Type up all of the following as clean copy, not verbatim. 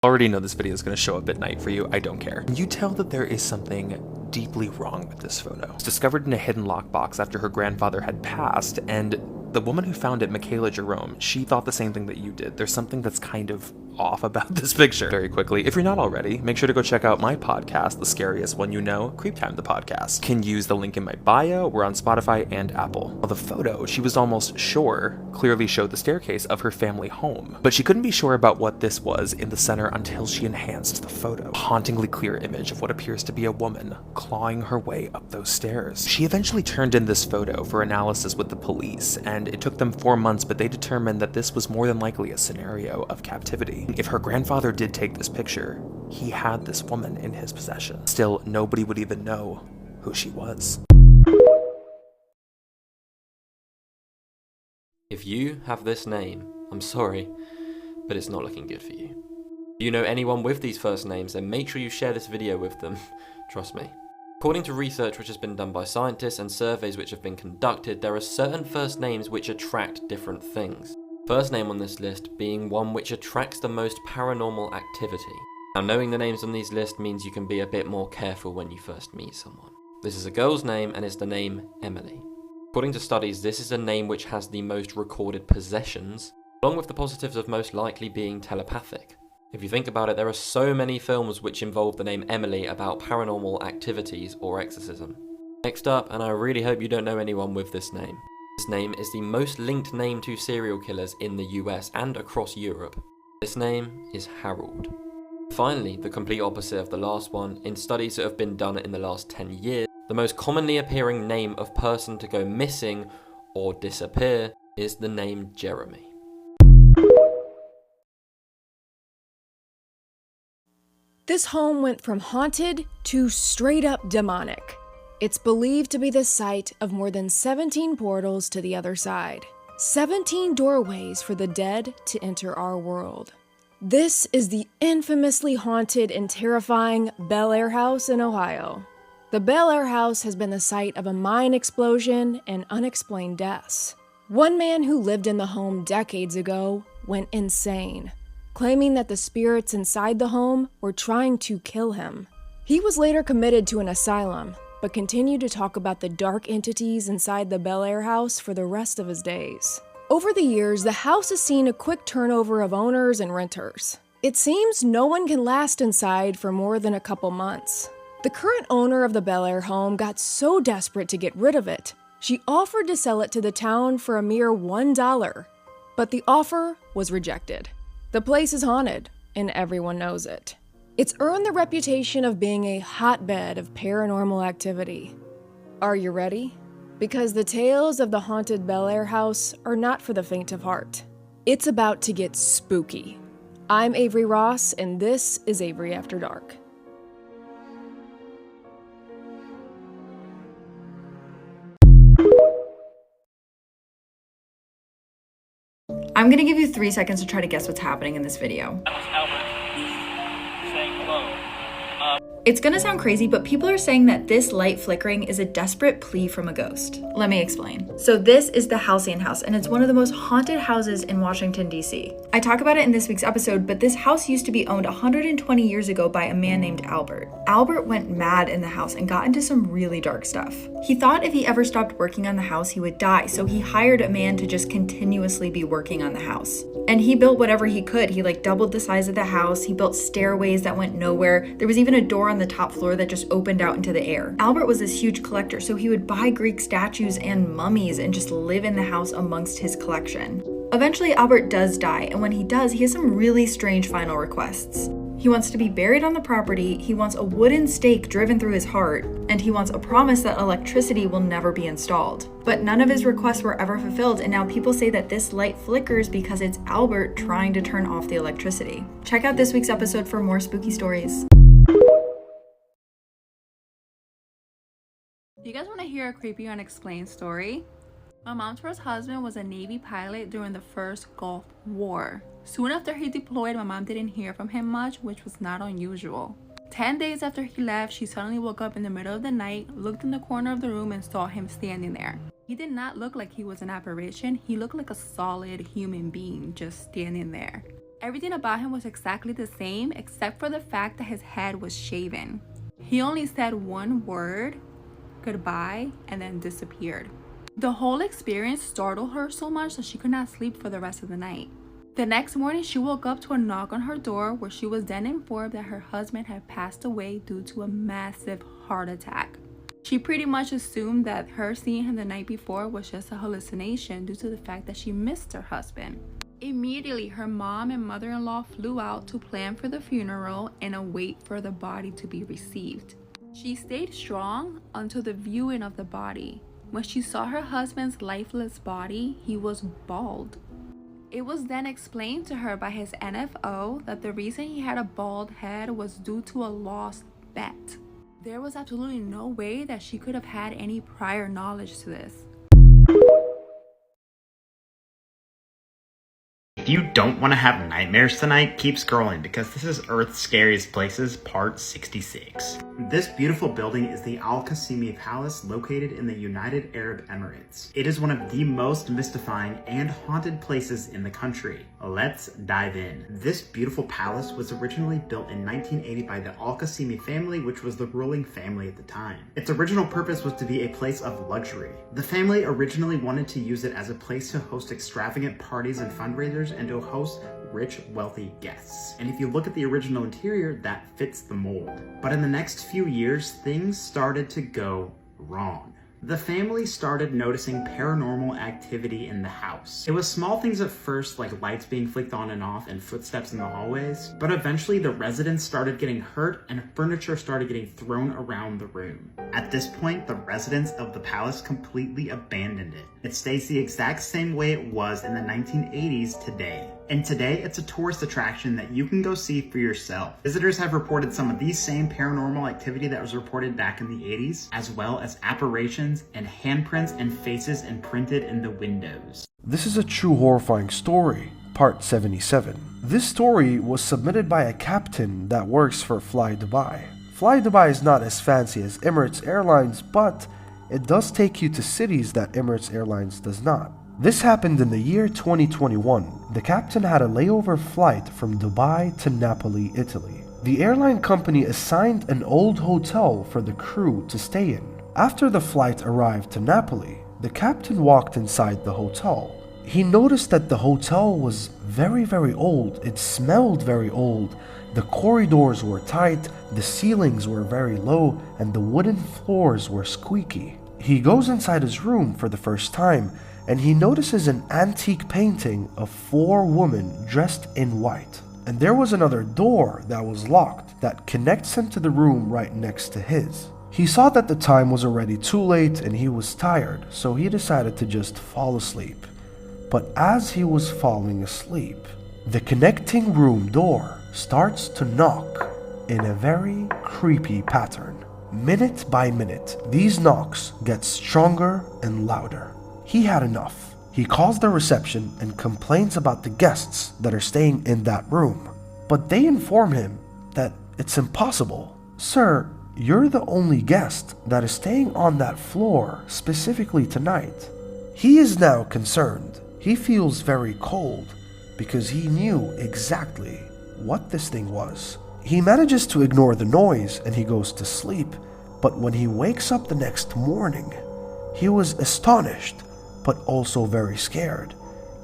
Already know this video is going to show up at night for you. I don't care. You tell that there is something deeply wrong with this photo. It's discovered in a hidden lockbox after her grandfather had passed, and the woman who found it, Michaela Jerome, she thought the same thing that you did. There's something that's kind of off about this picture. Very quickly, if you're not already, make sure to go check out my podcast, The Scariest One You Know, Creep Time the Podcast. Can use the link in my bio. We're on Spotify and Apple. Well, the photo, she was almost sure, clearly showed the staircase of her family home, but she couldn't be sure about what this was in the center until she enhanced the photo. A hauntingly clear image of what appears to be a woman clawing her way up those stairs. She eventually turned in this photo for analysis with the police, and it took them 4 months, but they determined that this was more than likely a scenario of captivity. If her grandfather did take this picture, he had this woman in his possession. Still, nobody would even know who she was. If you have this name, I'm sorry, but it's not looking good for you. If you know anyone with these first names, then make sure you share this video with them. Trust me. According to research which has been done by scientists and surveys which have been conducted, there are certain first names which attract different things. First name on this list being one which attracts the most paranormal activity. Now, knowing the names on these lists means you can be a bit more careful when you first meet someone. This is a girl's name, and it's the name Emily. According to studies, this is a name which has the most recorded possessions, along with the positives of most likely being telepathic. If you think about it, there are so many films which involve the name Emily about paranormal activities or exorcism. Next up, and I really hope you don't know anyone with this name. This name is the most linked name to serial killers in the US and across Europe. This name is Harold. Finally, the complete opposite of the last one, in studies that have been done in the last 10 years, the most commonly appearing name of person to go missing or disappear is the name Jeremy. This home went from haunted to straight up demonic. It's believed to be the site of more than 17 portals to the other side. 17 doorways for the dead to enter our world. This is the infamously haunted and terrifying Bel Air house in Ohio. The Bel Air house has been the site of a mine explosion and unexplained deaths. One man who lived in the home decades ago went insane, claiming that the spirits inside the home were trying to kill him. He was later committed to an asylum, but continued to talk about the dark entities inside the Bel Air house for the rest of his days. Over the years, the house has seen a quick turnover of owners and renters. It seems no one can last inside for more than a couple months. The current owner of the Bel Air home got so desperate to get rid of it, she offered to sell it to the town for a mere $1, but the offer was rejected. The place is haunted, and everyone knows it. It's earned the reputation of being a hotbed of paranormal activity. Are you ready? Because the tales of the haunted Bel Air house are not for the faint of heart. It's about to get spooky. I'm Avery Ross, and this is Avery After Dark. I'm gonna give you 3 seconds to try to guess what's happening in this video. That was Albert saying hello. It's gonna sound crazy, but people are saying that this light flickering is a desperate plea from a ghost. Let me explain. So this is the Halcyon house, and it's one of the most haunted houses in Washington, D.C. I talk about it in this week's episode, but this house used to be owned 120 years ago by a man named Albert. Albert went mad in the house and got into some really dark stuff. He thought if he ever stopped working on the house, he would die, so he hired a man to just continuously be working on the house. And he built whatever he could. He doubled the size of the house. He built stairways that went nowhere. There was even a door on the top floor that just opened out into the air. Albert was this huge collector, so he would buy Greek statues and mummies and just live in the house amongst his collection. Eventually, Albert does die, and when he does, he has some really strange final requests. He wants to be buried on the property, he wants a wooden stake driven through his heart, and he wants a promise that electricity will never be installed. But none of his requests were ever fulfilled, and now people say that this light flickers because it's Albert trying to turn off the electricity. Check out this week's episode for more spooky stories. You guys want to hear a creepy unexplained story? My mom's first husband was a Navy pilot during the first Gulf War. Soon after he deployed, my mom didn't hear from him much, which was not unusual. 10 days after he left, she suddenly woke up in the middle of the night, looked in the corner of the room, and saw him standing there. He did not look like he was an apparition. He looked like a solid human being just standing there. Everything about him was exactly the same except for the fact that his head was shaven. He only said one word, goodbye, and then disappeared. The whole experience startled her so much that she could not sleep for the rest of the night. The next morning, she woke up to a knock on her door where she was then informed that her husband had passed away due to a massive heart attack. She pretty much assumed that her seeing him the night before was just a hallucination due to the fact that she missed her husband. Immediately, her mom and mother-in-law flew out to plan for the funeral and await for the body to be received. She stayed strong until the viewing of the body. When she saw her husband's lifeless body, he was bald. It was then explained to her by his NFO that the reason he had a bald head was due to a lost bet. There was absolutely no way that she could have had any prior knowledge to this. If you don't want to have nightmares tonight, keep scrolling because this is Earth's Scariest Places, part 66. This beautiful building is the Qasimi Palace located in the United Arab Emirates. It is one of the most mystifying and haunted places in the country. Let's dive in. This beautiful palace was originally built in 1980 by the Qasimi family, which was the ruling family at the time. Its original purpose was to be a place of luxury. The family originally wanted to use it as a place to host extravagant parties and fundraisers and to host rich, wealthy guests. And if you look at the original interior, that fits the mold. But in the next few years, things started to go wrong. The family started noticing paranormal activity in the house. It was small things at first, like lights being flicked on and off and footsteps in the hallways, but eventually the residents started getting hurt and furniture started getting thrown around the room. At this point, the residents of the palace completely abandoned it. It stays the exact same way it was in the 1980s today. And today, it's a tourist attraction that you can go see for yourself. Visitors have reported some of these same paranormal activity that was reported back in the 80s, as well as apparitions and handprints and faces imprinted in the windows. This is a true horrifying story, part 77. This story was submitted by a captain that works for Fly Dubai. Fly Dubai is not as fancy as Emirates Airlines, but it does take you to cities that Emirates Airlines does not. This happened in the year 2021. The captain had a layover flight from Dubai to Napoli, Italy. The airline company assigned an old hotel for the crew to stay in. After the flight arrived to Napoli, the captain walked inside the hotel. He noticed that the hotel was very old. It smelled very old. The corridors were tight, the ceilings were very low, and the wooden floors were squeaky. He goes inside his room for the first time, and he notices an antique painting of 4 women dressed in white. And there was another door that was locked that connects him to the room right next to his. He saw that the time was already too late and he was tired, so he decided to just fall asleep. But as he was falling asleep, the connecting room door starts to knock in a very creepy pattern. Minute by minute, these knocks get stronger and louder. He had enough. He calls the reception and complains about the guests that are staying in that room. But they inform him that it's impossible. Sir, you're the only guest that is staying on that floor specifically tonight. He is now concerned. He feels very cold because he knew exactly what this thing was. He manages to ignore the noise and he goes to sleep. But when he wakes up the next morning, he was astonished but also very scared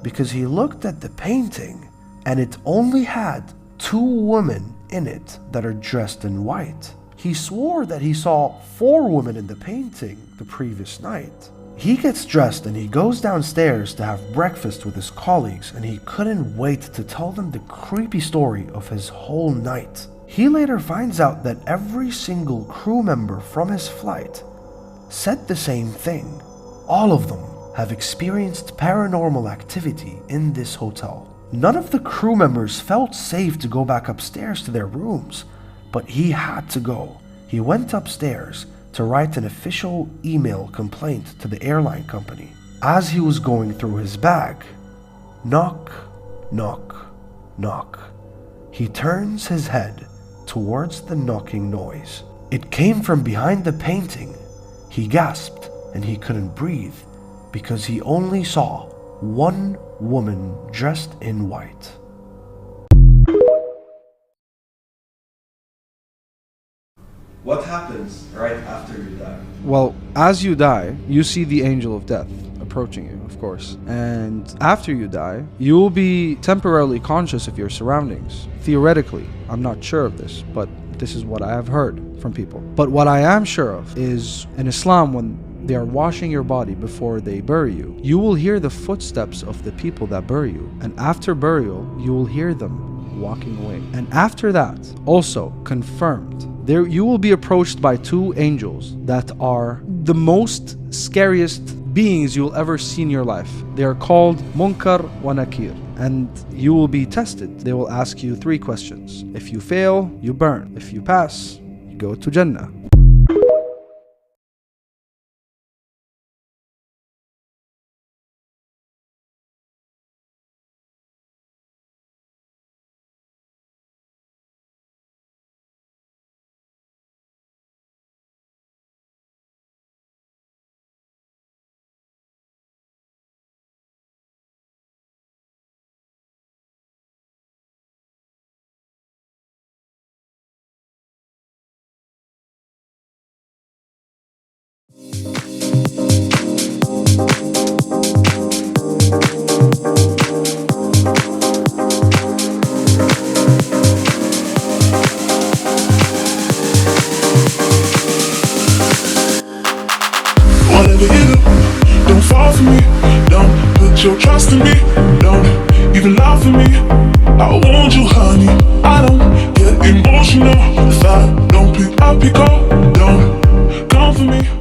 because he looked at the painting and it only had 2 women in it that are dressed in white. He swore that he saw 4 women in the painting the previous night. He gets dressed and he goes downstairs to have breakfast with his colleagues, and he couldn't wait to tell them the creepy story of his whole night. He later finds out that every single crew member from his flight said the same thing. All of them have experienced paranormal activity in this hotel. None of the crew members felt safe to go back upstairs to their rooms, but he had to go. He went upstairs to write an official email complaint to the airline company. As he was going through his bag, knock, knock, knock. He turns his head towards the knocking noise. It came from behind the painting. He gasped and he couldn't breathe because he only saw 1 woman dressed in white. What happens right after you die? Well, as you die, you see the angel of death approaching you, of course. And after you die, you will be temporarily conscious of your surroundings. Theoretically, I'm not sure of this, but this is what I have heard from people. But what I am sure of is in Islam, when they are washing your body before they bury you, you will hear the footsteps of the people that bury you. And after burial, you will hear them walking away. And after that, also confirmed, there you will be approached by two angels that are the most scariest beings you will ever see in your life. They are called Munkar wa Nakir, and you will be tested. They will ask you 3 questions. If you fail, you burn. If you pass, you go to Jannah. Whatever you do, don't fall for me. Don't put your trust in me. Don't even lie for me. I want you, honey. I don't get emotional if I don't pick up your call. Don't come for me.